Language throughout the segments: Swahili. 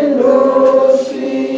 Endo si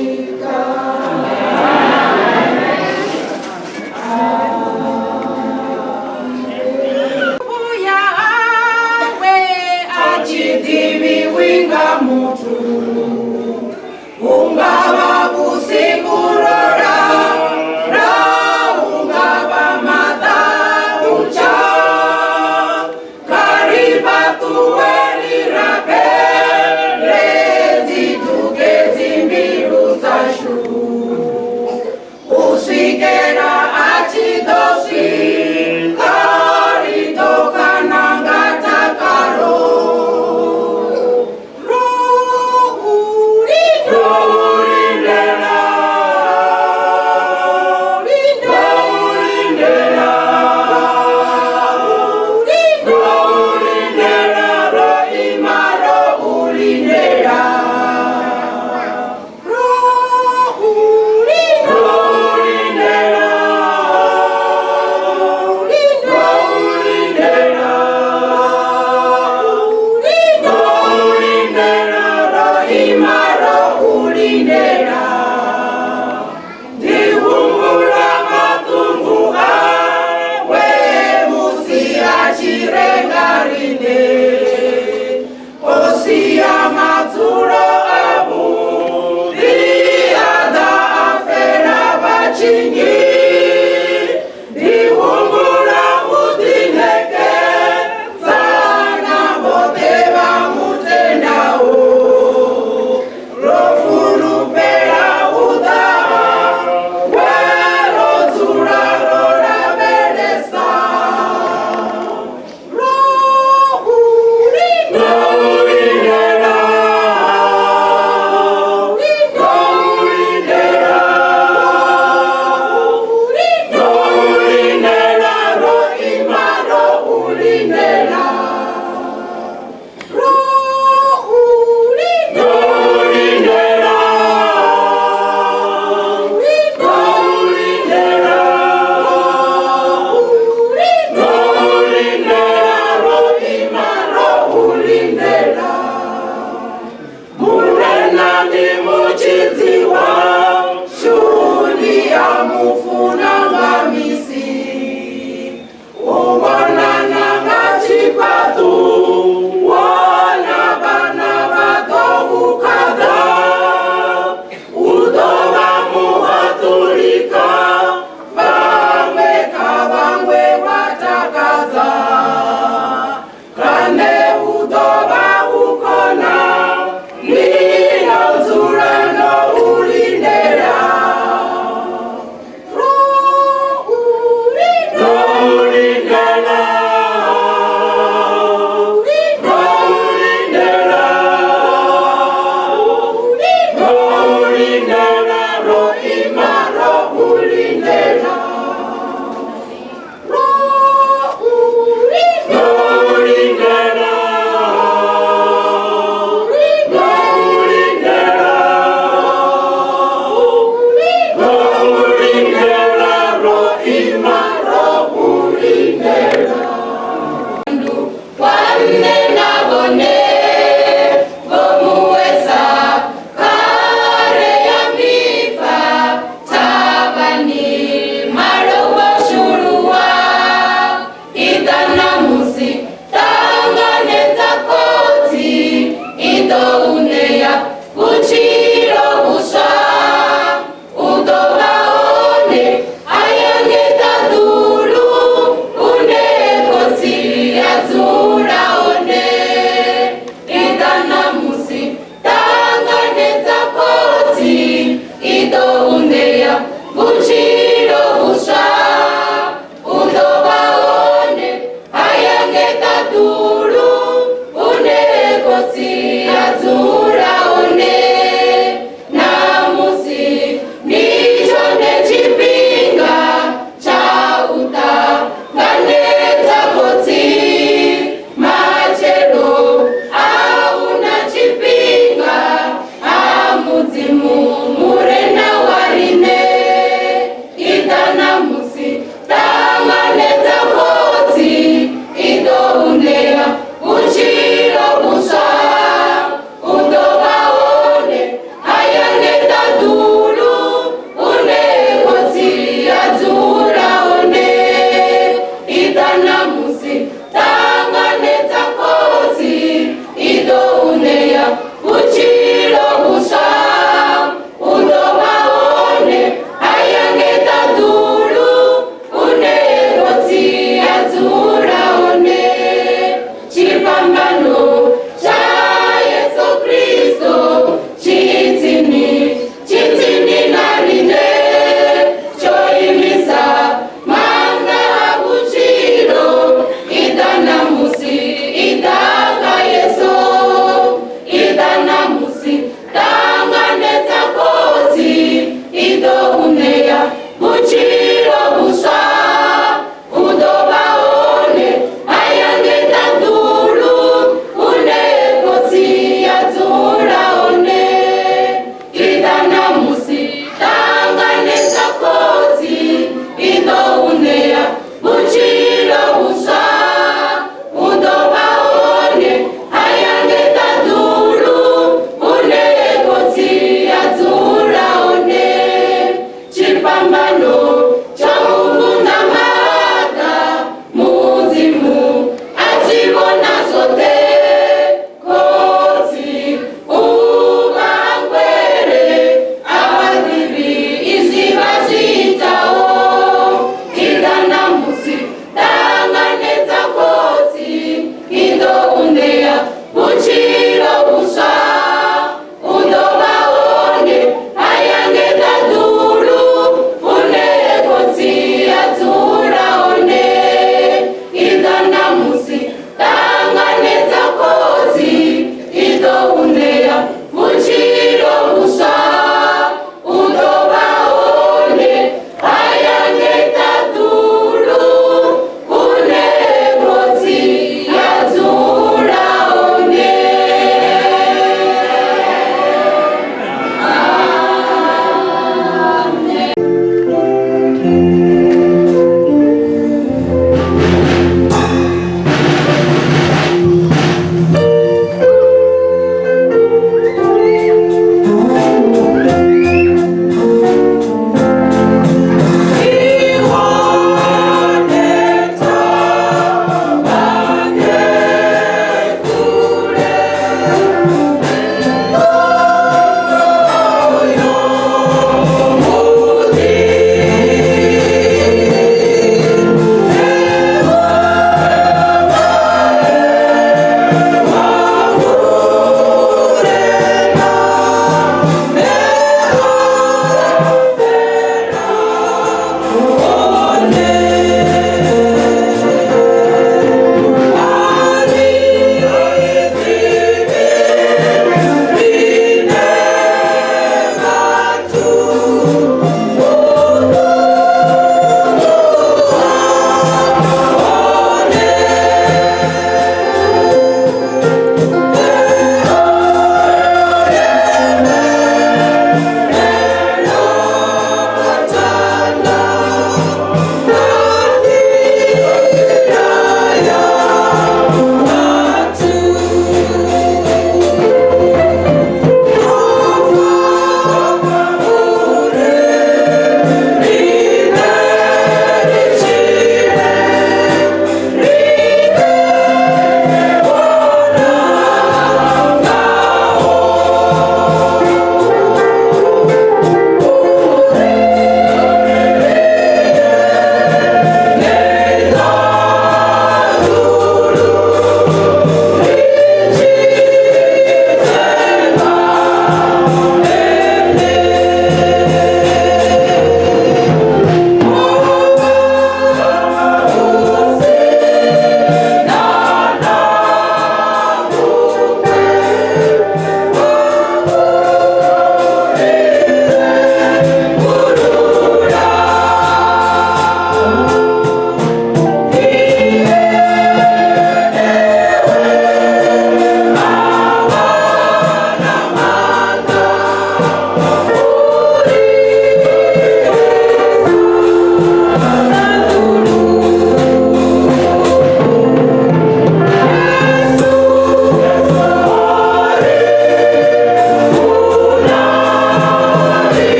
Udo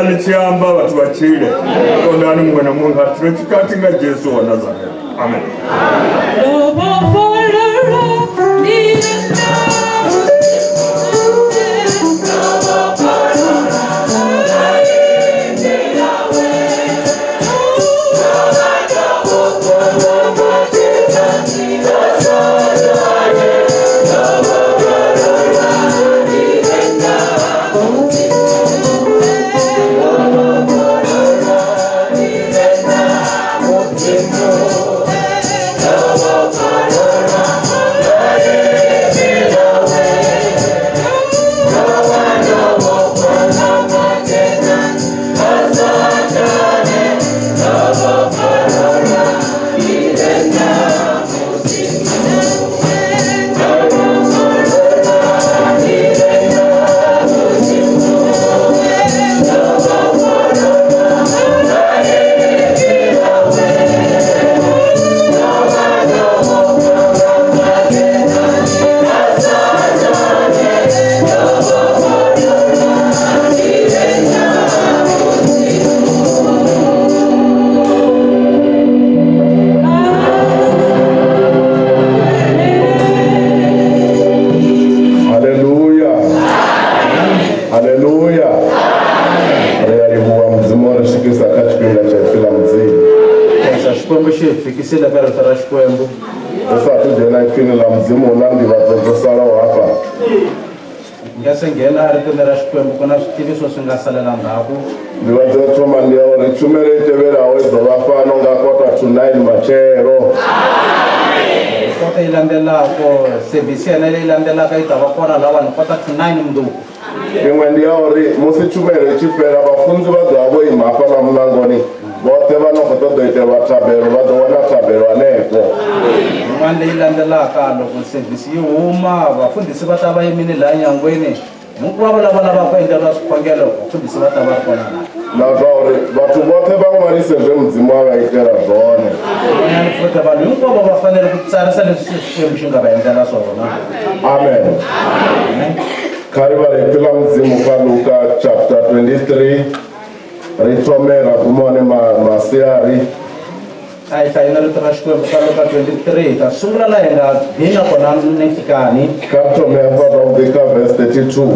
ne kyamba batubakire Katonda ani mwana mungu atureka nga Yesu wa Nazareth. Amen. Fikisela karo tarashkwembo sasa tujena ifini la mzimu nandi batozosala hapa ngasengena ari tarashkwembo kuna sitiviso singasalela ngako ndiwaze toma ndio richumere itebera wezo bafano ngakota tonight machero kota ilandela ko service ena ilandela kaita bakora lawa kota tonight mnduku imwe ndio ri musichumere chipera bafunzi bagabo imapa na mlangoni bote bano kotodoite batabero badona tabero anepo manje ilandelaka lokho service yuma bafundisi bataba yimini la nyangweni mukwabo laba kwendela sikhongelo bafundisi bataba khona na gore bathu bote bangwarise nje mzimu abayitera zone yani futhi abantu mukwabo bafanele ukutsarisa lesisho mshinga bayendela sona. Amen. Karibale pila mzimu kwa Luka chapter 23 ritomera kumone masiari aitaina ritrashkwe Luka 23 kasungula la enga dina kona nekikani katomera from the verse 32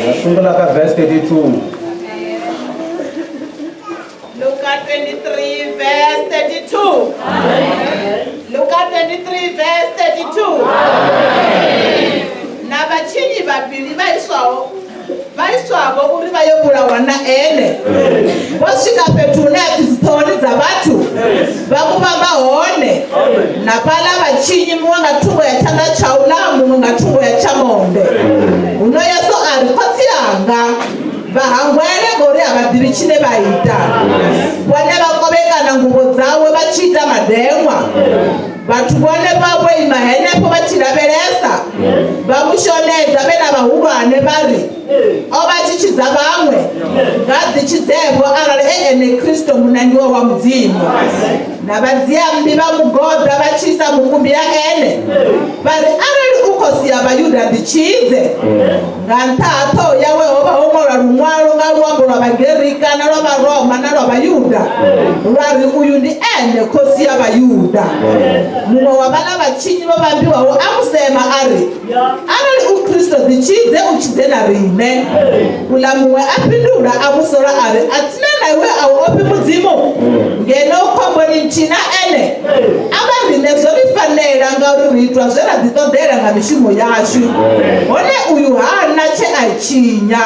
kasungula ka verse 32 Luka 23 verse 32 Luka 23 verse 32 na bachinyi babili baiswaho kuri bayobulawa na ene bosika petuna kizitoni za batu bakuba bahone na pala bachinyi mwanga tungo ya chana chaulamu mwanga tungo ya chamonde uno yeso arikotianga bahangwele gori abadirichine baita bwane bakobekana ngubo zawe bachita mademwa batu bwane babwe imahenepo bachirabelesa bamushoneza bena bahulwane bari obachichiza bamwe ngadichizebo arale ene Kristo munaniwo wa muzimu nabaziyambi bamugoda bachisa mukumbi ya ene bari arali ukosi abayuda ndichize ngantato yawe oba omora rumwaro ngalwambo lwabagerika na lwabaroma na lwabayuda lwari uyu ndi ene kosi abayuda muno wabala bachinyi babambiwa amusema ari ukristo ndichize uchize na rime ulamuwe apindura amusora ari atina nawe awo opi muzimu ngeno ukomboni nchina ene abarine zorifanera ngauritwa zera ditodera nga mishimo yashu one uyu hana che aichinya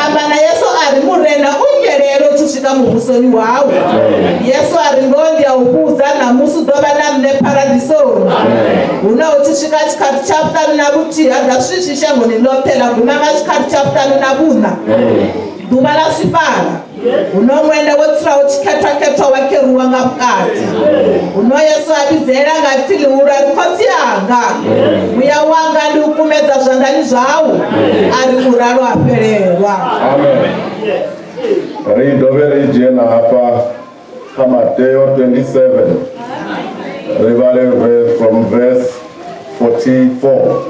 abana yesu ari murena ungerero tushika mu busoni wawe yesu ari ngondi aubuza na musu doba namne paradisoni una utushika chikati chapter nabuti adashishisha ngoni lotela kumama chikati chapter nabuna dubala sipala unomwende wotsira uchiketa wakeruwa ngapukati uno yesu abizera ngatili urarikoti yanga muya wanga ndi ukumedza zvandani zvawo ari muraro apererwa. Amen. Ridovere jena hapa Mateo 27 rivale from verse 44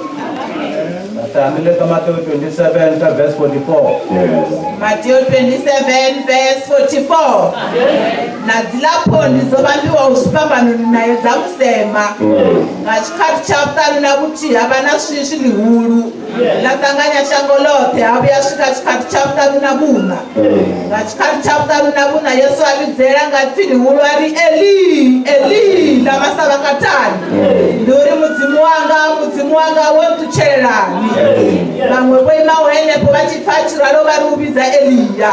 Tamile ka Matthew 27 ka verse 44. Matthew 27 verse 44. Na dzilapho ndizovambiwa uzvipambano nayo dzakusema ngachikhathi chaputano nakuti havana swiswi lihulu latanganya shango lothe avuya svika chikhathi chaputano navuna ngachikhathi chaputano navuna Yesu avidzera ngati lihulu ari Eli Eli lama sabakatani nduri mudzimu wanga wondichererani vamwe voima wenepo vachipfachirwa vari kuvidza Eliya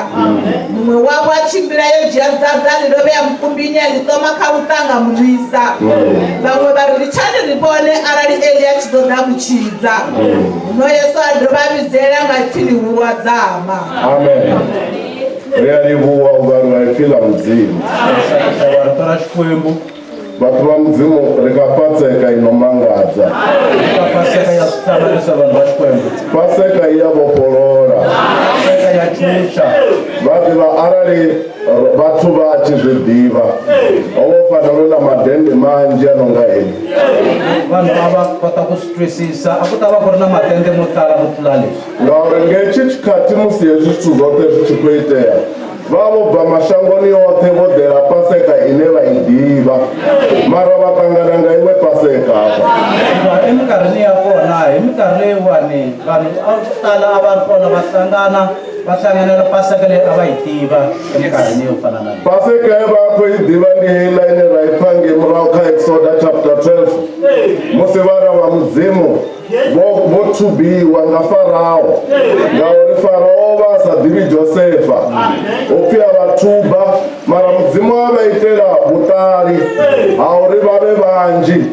mumwe wavo achimbirayo jiya dzadza riroveya mukumbini alitoma kautanga munwisa vamwe vari richani ribone arari Eliya chizoda muchidza muno Yesu adrovavidzera ngati lihurwa dzama. Amen. Realivuwa uvanhu vaifila mudzimu Tora Xikwembu. vatu va mudzimu rikapatseka inomangadza Paseka ya sitamarisa vanhu va Xikwembu. paseka iyavopolora Paseka ya chucha. vati va arali vatu vachizvidiva ovofanana na madhende manji anonga eni Vanhu ava kota ku swi twisisa a ku ta va ku ri na matende mo tala mo tlula leswi. ngauri ngechi chikati musi hezvi zwithu zvote zvi tshi khou itea vavobva mashangoni yote vodela paseka ine vaidiva mara vatangana nga iwe paseka apa Eminkarhini ya kona hi minkarhi leyiwani vanhu a ku tala a va ri kona va hlanganela paseka leyi a va yi tiva eminkarhini yo fana na leyi. paseka evakho yi diva ndi hila ine ra yi pfange murahu kha Exoda chapter 12 musi vana va mudzimu vo thubiwa nga Farao ngauri Farao va sa divi Josefa upfi a va thuba mara mudzimu a va itela vutali hauri vave vanji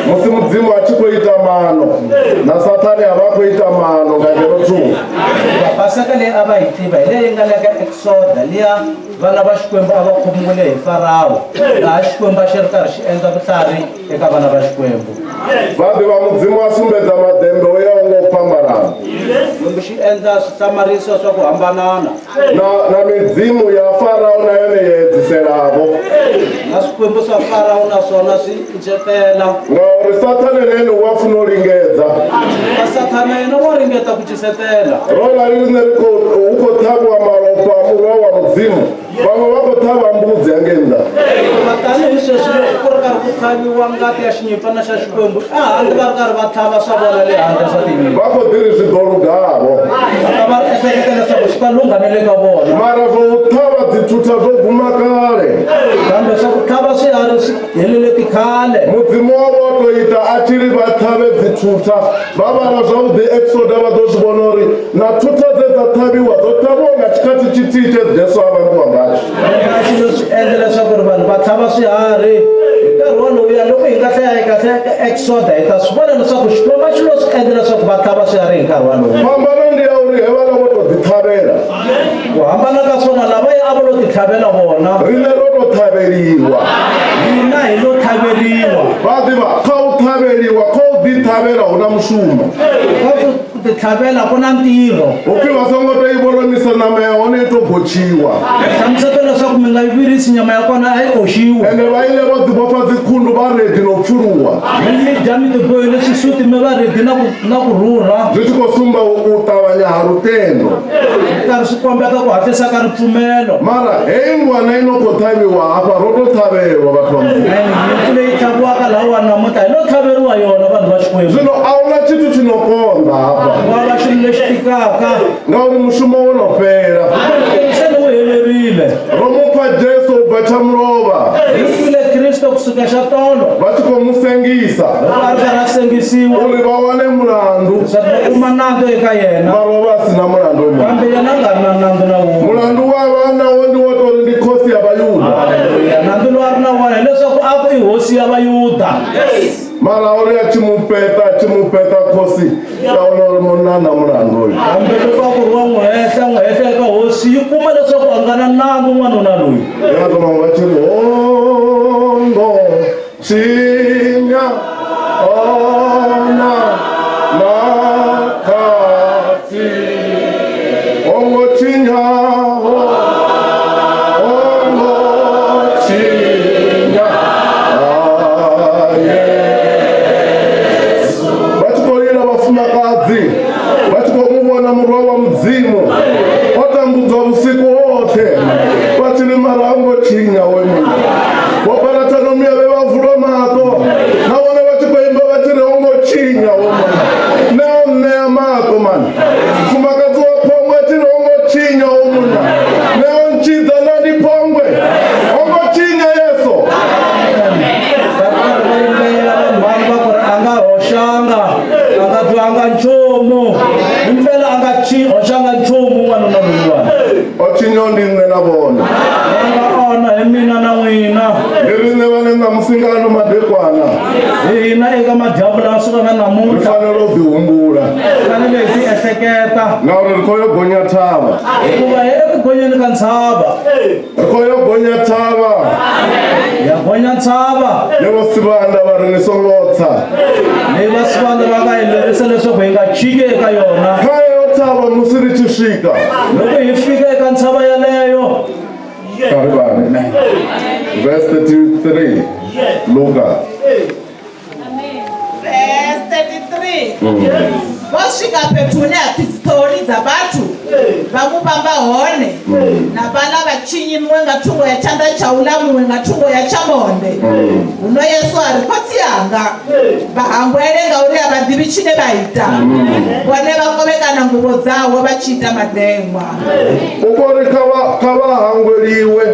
musi mudzimu a tshi khou ita mano na Sathani a va khou ita mano nga ngero thunga Paseka leyi a va yi tiva hi leyi nga le ka Exoda liya vana va Xikwembu a va khomiwile hi Farao laha Xikwembu a xi ri karhi xi endla vutlhari eka vana va Xikwembu. vadi va mudzimu a sumbedza madembe o yaho ngo pambalana Xikwembu xi endla swihlamarisa swa ku hambanana na midzimu ya Farao na yone yi hedziselavo na swikwembu swa Farao naswona swi ncetela. ngauri Sathani nene wa funa u lingedza Ka Sathana yena wa ringeta ku cisetela. rola ririne hu khou ṱhavhiwa malofha a murwa wa mudzimu vamwe va khou ṱhavha mbudzi hangei Tanihi sweswi loko ku ri karhi ku tlhaviwa ngati ya xinyimpfa na xa Xikwembu ehandle va ri karhi va tlhava swa vona le handle swa tinyimpi va khou ḓiri zwidolugavo va va ehleketa leswaku swi ta lunghanele ka vona mara zwo u ṱhavha dzithutha zwo guma kale kambe swa ku tlhava swiharhi swi helele tikhale. mudzimu wa vo to ita a tshi ri va ṱhavhe dzithutha va vhala zwavhuḓi Exoda vha ḓo zwi vhona uri na thutha dze dza ṱhavhiwa dzo ṱhavhiwa nga tshikhathi tshithihi tshe Jesu a vhambiwa ngatsho A xilo swi endla leswaku ri vanhu va tlhava swiharhi hi nkarhi walowuya loko hi nga hlaya hi kahle eka Exoda hi ta swi vona leswaku Xikwembu xi lo swi endla leswaku va tlhava swiharhi hi nkarhi walowo. phambano ndi ya uri he vhala vo to ḓiṱhavhela Ku hambana ka swona lavaya a va lo ti tlhavela vona rine ro to ṱhavheliwa hina hi lo tlhaveriwa. va ḓivha kha u ṱhavheliwa kha u ḓiṱhavhela hu na mushumo Ka ku ti tlhavela ku na ntirho. upfi va songo to yi volomisa nama ya hone yi to gochiwa Hlamuseta leswaku mi nga yi virisi nyama ya kona a yi oxiwi. ende va yile vo dzibopfa dzikhundu va redi no pfuluwa Mi dya mi ti bohile xisuti mi va redi na ku rhurha. zwi tshi khou sumba u ṱavhanya ha lutendo Karhi swi kombeta ku hatlisa ka ripfumelo. mara heyi ngwana yi no khou ṱhavhiwa hafha ro to ṱhavhelwa vathu va mudzimu Nyimpfu leyi tlhaviwaka lahawani namuntlha hi lo tlhaveriwa yona vanhu va Xikwembu. zwino a hu na tshithu tshi no konḓa hafha Va va xilo lexi tikaka. ngauri mushumo wo no fhela Se wu helerile. ro mupfa Jesu u bva tsha mulova Hi file Kristo kusuka xa tolo. va tshi khou mu sengisa A ri karhi a sengisiwa. uri va wane mulandu Leswaku va kuma nandzu eka yena. marova a si na mulandu mu Kambe yena a nga ri na nandzu na wun'we. mulandu wa vana wo ndi wo to ri ndi khosi ya vayuda Haleluya. Nandzu lowu a ri na wona hileswaku a ku i hosi ya Vayuda. mara uri a tshi mupeta khosi ya vona uri munna na mulandu uyu Kambe loko a ku ri wa n'wi hehla eka hosi yi kuma leswaku a nga na nandzu n'wanuna loyi. ya toma va tshi ri hondo chinya ona na khati ongo chinyaho ongo chinya aye va tshi khou lila vafumakadzi ndinne na vona ona hi mina na n'wina rinne va le na musingano madekwana hina eka madyambu lawa sukaka ri namuntlha fanele ku bihumbula fanele hi ti ehleketa na uri ri kho yo gonya thava hikuva hi eku gonyeni ka ntshava ri kho yo gonya thava ya gonya ntshava levo sivanda va ri ni songotsa leyi va swivandla va nga hi lerisa leswaku hi nga chiki eka yona kha yo thava musi ri ti fika loko hi fika eka ntshava yaleyo nkarhi vani verse 33 Luka Verse 33. Vosvika fhethu hune ha pfi dzithoni dza vhathu vha mu vhamba hone na vhala vhatshinyi muṅwe nga thungo ya tshanḓa tsha uḽa muṅwe nga thungo ya tshamonde huno Yesu a ri khotsi yanga vha hangwele ngauri a vha ḓivhi tshine vha ita vhone vha kovhekana nguvho dzawe vha tshi ita madeṅwa u kori kha va hangweliwe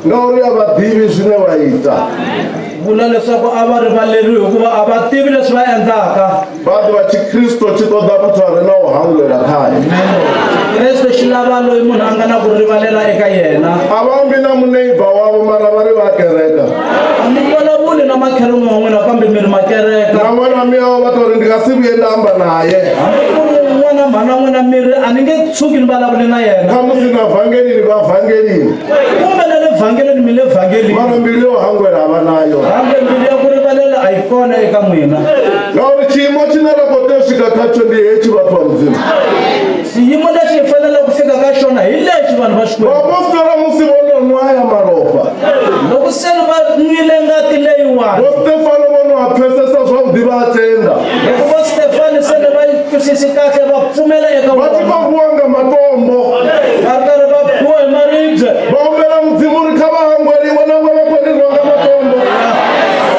ngauri a va ḓivhi zwine va ita vula leswaku a va rivaleriwi hikuva a va tivi leswi va endlaka vati va Chikristo xi toda muthu a ri na u hangwela khale Kreste xi lava loyi munhu a nga na ku rivalela eka yena a va mbi na muneighbor wavo mara va ri va kereka a mi vulavuli na makhelwane wa n'wina kambe mi ri makereka na n'wana miyawo va tori ndi nga si vuye ndamba naye hambi ku ri n'wana mhana n'wina mi ri a ni nge tshuki ni vulavuli na yena khamusi na vhangelini va vhangelini kumbe na le vhangeleni mi le vhangelini mara mbilu yo hangwela a va nayo kambe mbilu ya ku rivalela a yi kona eka n'wina ngauri xiyimo xi na loko to fika ka xo ndi hechi vathu va mudzimu xiyimo lexi hi fanele ku fika ka xona hi lexi vanhu va xikwembu vapostora musi vo nonwaya marofa loko se ni va nwile ngati leyiwani vo Stefano vo no va pfesesa zwavhuḓi va atenda loko vo Stefani se ni va twisisi kahle va pfumela eka va ti vona va vuwanga matombo va karhi va biwa hi maribye va ombela mudzimu ri kha va hangweliwa na va va kweleriwanga matombo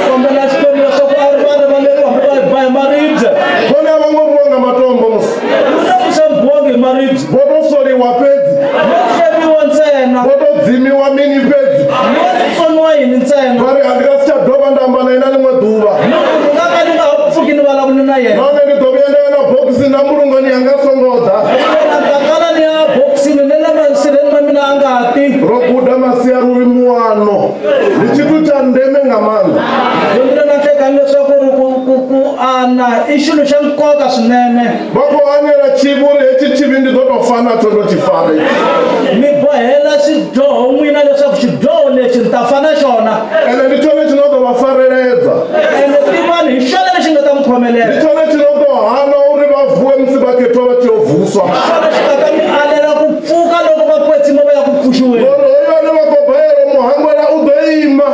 kombela xikwembu leswaku a ri va rivaleriwa hambi va hi ba hi maribye vone a va ngo vuwanga matombo musi una ku se biwangi hi maribye vo to soliwa pedzi no xeviwa ntsena vo to dzimiwa mini pedzi no tsoniwa yini ntsena va ri handzi ka si xa dova ndamba na yina limwe duva loko nga ka ni nga ha pfuki ni vulavuli na yena nane ni dovya na yena bokisi na mulungani ya nga songoda ndakala ni ya bokisini ni le masirheni ma mina a nga ti ro guda masiya ruri muwano ni xithu xa ndeme nga maanḓa dyondzile na nhlekani leswaku ri ku ana i xilo xa nkoka swinene va ku hanyela chivuri hechi chivi ndi to to fana to no xi fara mi bohela swidyoho n'wina leswaku xidyoho lexi ni ta fana xona ene ndi xone xi no to va fareledza ene tivani hi xona lexi nga ta mi ndi khomelela xone xi no to hana uri va vuwe musi va khetwa va xiyo vuswa xona xi nga ta mi alela ku pfuka loko va kwetsima va ya ku pfuxiweni loro hoyone va kobayelo muhangwela u do yima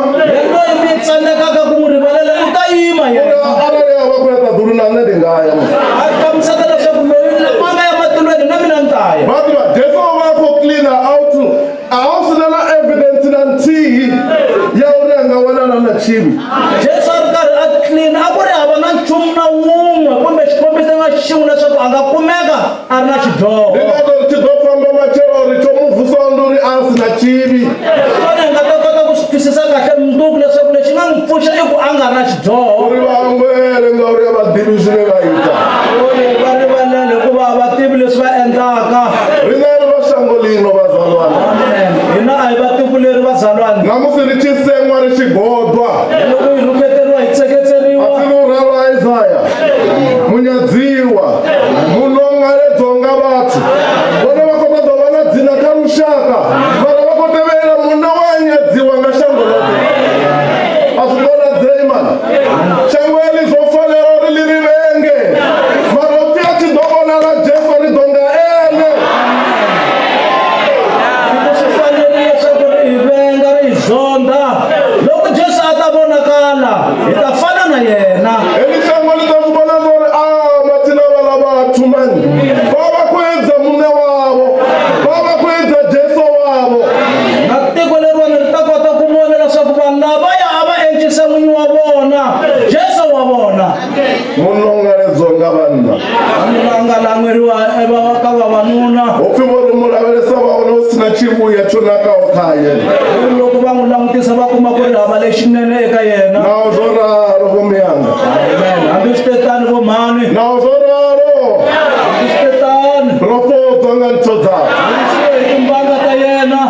loyi mi tsandzekaka ku n'wi rivalela u ta yima yena arali a va ku ya ta duru na nne ndi nga ya a hlamuseta leswaku loyi a nga ya matilweni na mina ni ta ya va tiva defo va ko cleana out a wu swi na evidence na ntihi ya uri a nga welana na chivi Jesu a ri karhi a clean a ku ri hava na nchumu na wun'we kumbe xikombiso nga xin'we leswaku a nga kumeka a ri na xidyoho ndi nga to ri xi do famba machelo ri xo mu vusa nduri a si na chivi kona hi nga ta kota ku swi twisisa kahle mundzuku leswaku lexi nga n'wi pfuxa i ku a nga ri na xidyoho uri va hangwele nga uri a va divi swine va yita uri va rivalele hikuva a va tivi leswi va endlaka ri nga ri va xango lino vazalwana amen hina a hi va tivuleri vazalwana namusi ri xi sen'wa ri xi godwa loko hi rhuketeriwa hi tseketeriwa a tsilurhava Isaya munyadziwa munonga le dzonga vathu vone va kota to va na dzina ka luxaka mara va kotevela munna wa nyadziwa nga xango lote a swi kona dzeyimana xangweli zwo fanela ri li rivenge mara u tiya xidokona ra Jesu ri donga ene swi fanerile leswaku ri hi venga ri hi zonda loko Jesu a ta vonakala hi ta fana na yena elixango li ta swi vona no ri a matina va lava thumani va va ku endza munne wavo va va ku endza Jesu wavo na tiko leriwani ri ta kota ku vona leswaku vanhu lavaya a va encisa n'winyi wa vona Jesu wa vona munonga le dzonga vanna vanhu va nga lan'weriwa ka vavanuna hopfi vo ri mulavelesa va vona u sina chivuya xo nakawo khaye loko va n'wi langutisa va kuma ku ri hava lexinene eka yena nawu swo raro vo miyanga amen hambi swi te tani vo mhani nawu swo raro hambi swi te tani ro fodzwa nga ntho dzaka hi timbanga ta yena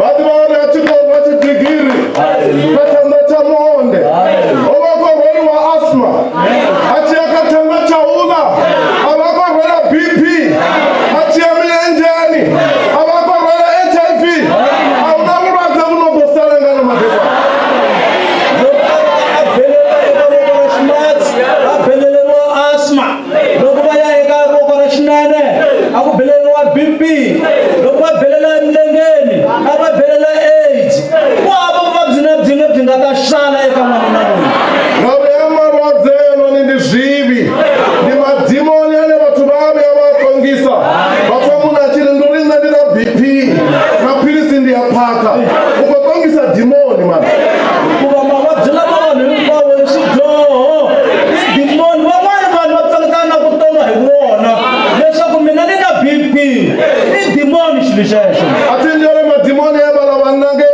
vati vaona chikorwa chidigiri katanga chamonde ovakorweriwa asma achiyakatanga chaula avakorwera BP achiya milenjani avakorwera HIV auna mulwadze unombosarangana madekwa akubhelelwa BP loko va bhelela emilengeni a va bhelela AIDS ku hava vuvabyi lebyi lebyi nga ta xala eka n'wanuna loyi ngabe amarwadze noni ndi zvivi ndi madhimoni ane vathu vave avakongisa vapfa munhu achiri ndorinza ndina BP maphilisi ndi ya phaka ukokongisa dhimoni mani hikuva mavabyi lama vanhu hinkwavo hi swidyoho i dimoni van'wani vanhu va pfangetana na vutomi hi vona leswaku mina ni na BP i dimoni xilo xexo atinjore madhimoni evalavanange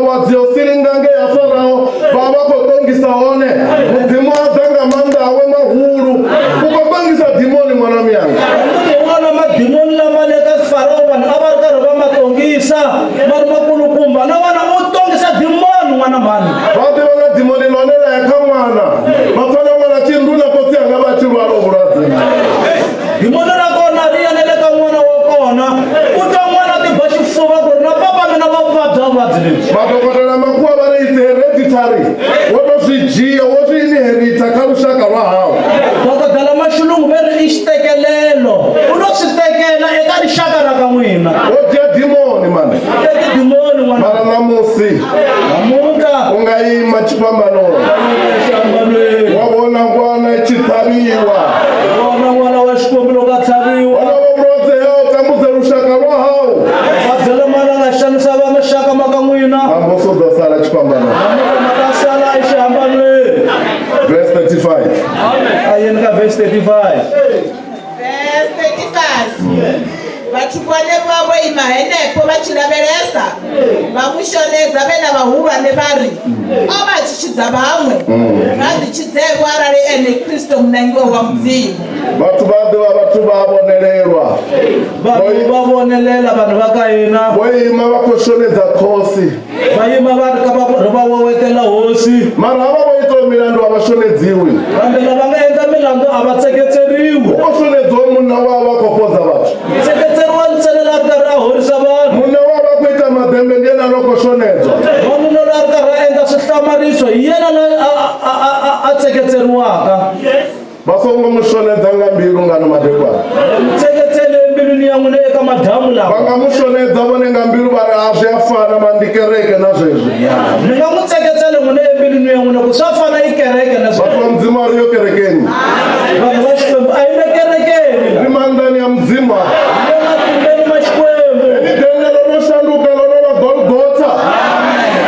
vadziosiringange ya farao vavakokongisa one mudzimu adzanga mandawe mahulu ukokongisa dhimoni mwana muyanga vona madimoni lama le ka farao vanhu a va ri karhi va ma tongisa ma ri makulukumba na vona u tongisa dimoni n'wana mani vati vana dhimoni lonela yaka n'wana vapfana n'wana chinduna kotsi anga vachirwara ovulwadze dimoni ra kona ri yanele ka n'wana wa kona u twa n'wana ti ba xifuva ku ri na papa mina va vuvabya vuvabyi lebyi madokotela makuva va ri it's hereditary wo to swi jiya wo swi inherita ka luxaka lwa hawo dokodela maxilungu ve ri i xitekelelo u lo swi tekela eka rixaka ra ka n'wina wo dya dhimoni mani eki dimoni n'wana mara namusi namuka u nga yima xipambanolo exiambalweni wa vona n'wana chithaviwa vona n'wana wa xikwembu loko a tlhaviwa vana va vulodze yawo tambudze luxaka lwa hawo mavabyi lama na nga xanisa va maxaka ma ka n'wina amboso dosala xipambanolo maka sala exihambanweni verse 35 a yeni ka verse 35 Verse 35. Vathu vone vavo ima henepo va chilavelesa va mushonedza ve na vahulwane va ri o va chichidza vamwe va ndichidzerwa arali ene kristo munangiwa wa mudzimu vathu va diva vathu va vonelelwa vanhu va vonelela vanhu va ka hina vo yima va koxonedza khosi va yima va ri ka va wewetela hosi mara hava vo yitwa milandu a va xonedziwi kambe lava nga endla milandzu a va tseketseriwi ko xonedziwa munna wa va kopoza vathu tseketseriwa ntsena la ri karhi a horisa vanhu munna wa va ku ita madembe ndi yena loko xonedzwa wanuna la ri karhi a endla swihlamariso hi yena loyi a tseketseriwaka va songo mu xonedzanga mbilu nga ni madekwana tseketsele embilwini ya n'wina eka madamu va lawa nga mu xonedza vonenga mbilu va ri a swi ya fana mandikereke na sweswi mi nga n'wi tseketsele n'wina embilwini ya n'wina ku swa fana yi kereke na vathu va mudzimu a ri yo kerekeni vanhu va xikwembu a yi le kerekeni ri mandzani ya mudzimu le matumbeni ma xikwembu ni dendelo ro xanduka lono va golgota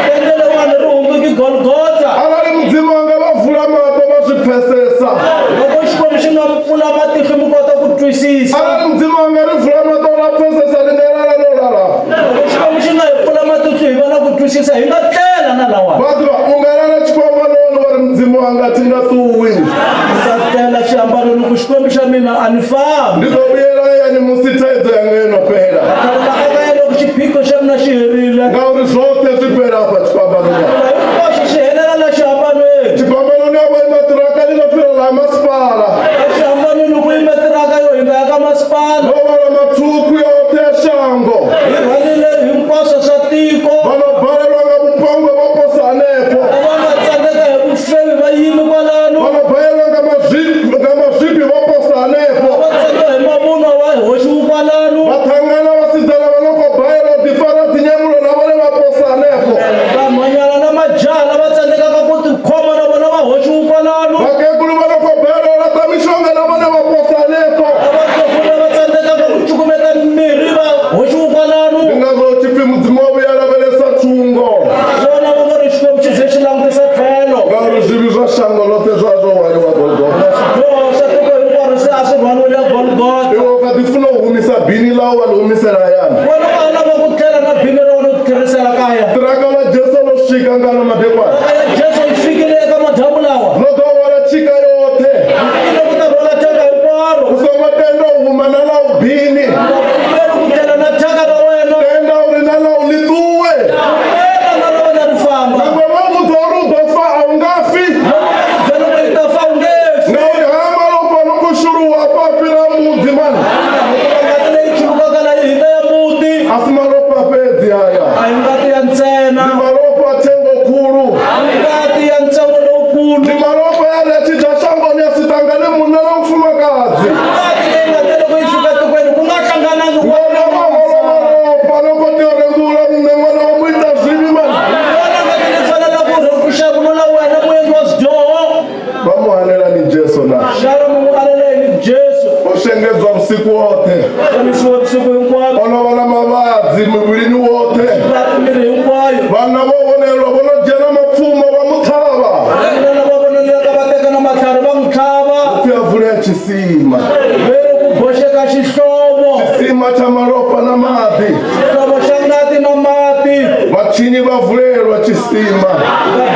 tendele vanhu ri humbuki golgota arali mudzimu a nga va vula mato va swi phesesa loko xikwembu xi nga mi pfula matihlo mi kota ku twisisa arali mudzimu a nga ri vula mato ra phesesa ri nga lala no lala loko xikwembu xi nga hi pfula matihlo hi va na ku twisisa hi nga tlela na lawa vatwa u nga lala xikombanoni va ri mudzimu a nga ti nga tuwini sa tlela xihambanweni ku xikwembu xa mina a ni fambi ndi to vuyela yani musi thaidzo yanga yo no pela karila aka ya loko xiphiqo xa mina xi herile nga uri zwote swi pela apa xipambanoni hinkwaswo swi helela la xihambanweni xipambanoni ya voyi matiraka ni no fira laha masipala exihambanweni ku yimetiraka yo hinga ya ka masipala no vana mathuku yo te xango hi rhwarile hinkwaswo swa tiko vano balelwa nga vupangwe va posanepo lava nga tsandeka hi vufevi va yimi kwalano vano balelwa nga mazwipi va posanepo va tsandeka hi mavunwa va hoxiwi kwalano vathangana vasidzana vanoko bayela tifara tinyemulo na vone va posanepo vanhwanyana na majaha lava tsandzekaka ku tikhoma na vona va hoxiwi kwalano vakekulu vanoko bayela va ta mixonga na vone va posanepo vatukulu lava tsandzekaka ku cukumeta mirhi va hoxiwi kwalano ndi nga zo chipi mudzimu wa vuyela velesa thungo vona va ngo ri xikwembu xi ze xi langutisa tlhelo nga uri zwivi swa xango lote zwazwo waliwa golgota swidyoho swa tiko hinkwaro se a swi rhwaliwile golgota iwo ka ti funa u humisa bini lawo va li humisela yani vona va lava ku tlhela na bini ra vona ku tlherisela kaya tiraka la jesu lo xika ngana madekwana aya jesu yi fikile eka madamu lawa loko wala chika yote ile ku ta rhwala thyaka hinkwaro u songo tenda u huma na lawu bini ku tlhela na thyaka ra wena tenda u ri na lawu lituwe ntsena ni maropo ya tengo kulu ngati ya ntsengo lowukulu ni maropo ya leti dya shangoni ya sitangani munhu na mfumakazi ngati leyi nga tele ku yi fika tikweni ku nga hlanganangi vona va holomoropa loko ti rengula mne n'wana wa muita zwivi mani vona ngati ni fanele ku xavulula wena muendli wa swidyoho va muhanela ni jesu na xana mungu aleleni Jesu u xengedzwa vusiku wote xanisiwa vusiku hinkwabyo olova na mavabyi mivilini wote vati miri hinkwayo vana vo vonelwa vono dyela mapfumo va muthava vanana va voneleka va teka na matlhari va n'wi tlhava ku ya vuleya xisima veri ku boxeka xihlovo xisima xa maropa na mati xihlovo xa ngati na mati vachinyi va vuleriwa xisima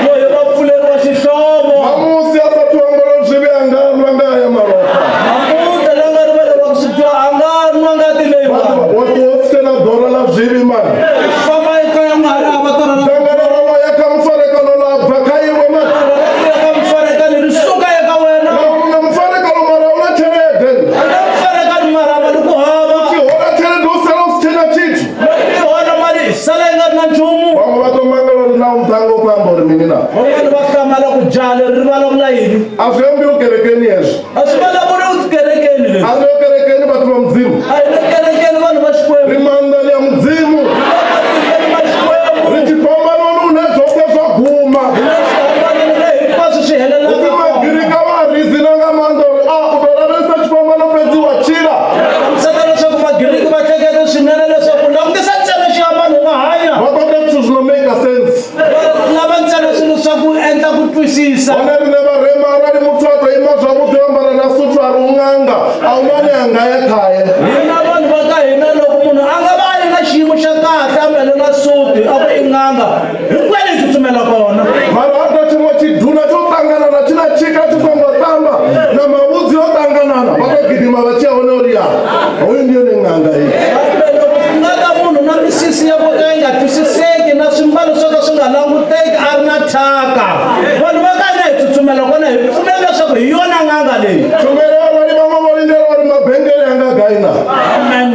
vadyohi va pfuleriwa xihlovo mamusi a sa tuangolo byivi angani va nga ya maropa namuntlha la nga rivaleriwa ku swidyoha a nga nwa ngati leyi wofitela dora la byivi mani famba ekaya nga ri hava torana zanganalava ya ka mfarekano la bhakayiwe mani eka mfarekani ri suka eka wena na mfarekano mara u na thelede ana mfarekani marava ni ku hava tihola thelede u sala u si thena chitu i hola mali i sala yi nga ri na nchumu van'we va to mangalori na umtango ku hamba uri mini na van'wani va hlamala ku jale ri vulavula yini a swi yambi u kerekeni yeswo a swi vulavuli kerekeni leswi a swi yo kerekeni vatu va mudzimu a hi le kerekeni vanhu va xikwembu rimandlani ya mudzimu va xikwembu ri tipambanoni u na dzoke swa guma hinkwaswo swi helelaka magirika va risi na nga mandori a u to lavisa xipambano pedzi wa chila hlamusela leswaku magiriki va hlekete swinene leswaku langutisa ntsena xihambano nga hanya va kota ku swi no make sense lava ntsena swilo swa ku endla ku twisisa vone ri ne va rema ra ri muthu a to yima zwavhuḓi va mbala na suthu a ri u ŋanga a wu mani a nga ya khaye hina vanhu va ka hina loko munhu a nga va ali na xiyimo xa kahle a mbele na suti a ku i n'anga hinkwenu hi tsutsumela kona mara a to xin'we xiduna xo tanganana xi na chika xi fambatamba na mavudzi yo tanganana va to gidima va chiya vone u ri ya a wu yindiyo ni ŋanga yi kambe loko ku nga ta munhu na misisi ya voka yi nga twisiseki na swimbalo swo ka swi nga languteki a ri na thyaka vanhu va ka hina hi tsutsumela kona hi pfumela leswaku hi yona n'anga leyi chumelelo ri van'we vo lindela va ri mabengele ya nga gayina amen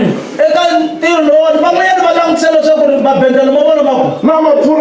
eka ntirho lowani van'wanyani va langutise leswaku ri mabendlelo ma vona ma ku na mapfurha